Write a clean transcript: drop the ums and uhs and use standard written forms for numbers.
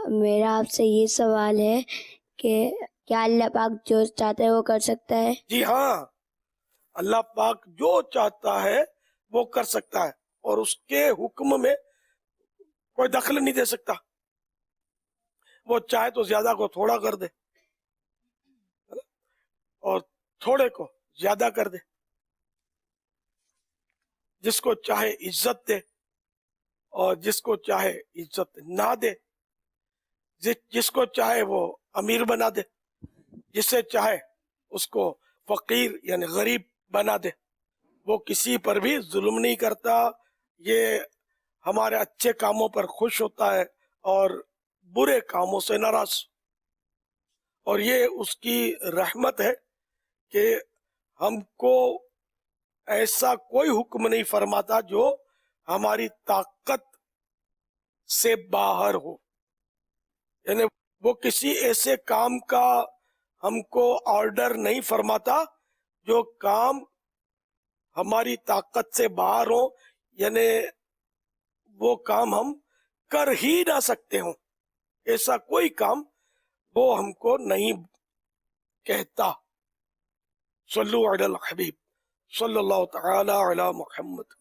میرا آپ سے یہ سوال ہے کہ کیا اللہ پاک جو چاہتا ہے وہ کر سکتا ہے؟ جی ہاں، اللہ پاک جو چاہتا ہے وہ کر سکتا ہے، اور اس کے حکم میں کوئی دخل نہیں دے سکتا۔ وہ چاہے تو زیادہ کو تھوڑا کر دے اور تھوڑے کو زیادہ کر دے، جس کو چاہے عزت دے اور جس کو چاہے عزت نہ دے، جس کو چاہے وہ امیر بنا دے، جسے چاہے اس کو فقیر یعنی غریب بنا دے۔ وہ کسی پر بھی ظلم نہیں کرتا، یہ ہمارے اچھے کاموں پر خوش ہوتا ہے اور برے کاموں سے ناراض، اور یہ اس کی رحمت ہے کہ ہم کو ایسا کوئی حکم نہیں فرماتا جو ہماری طاقت سے باہر ہو، یعنی وہ کسی ایسے کام کا ہم کو آرڈر نہیں فرماتا جو کام ہماری طاقت سے باہر ہو، یعنی وہ کام ہم کر ہی نہ سکتے ہوں، ایسا کوئی کام وہ ہم کو نہیں کہتا۔ صلو علی الحبیب صلی اللہ تعالی علی محمد۔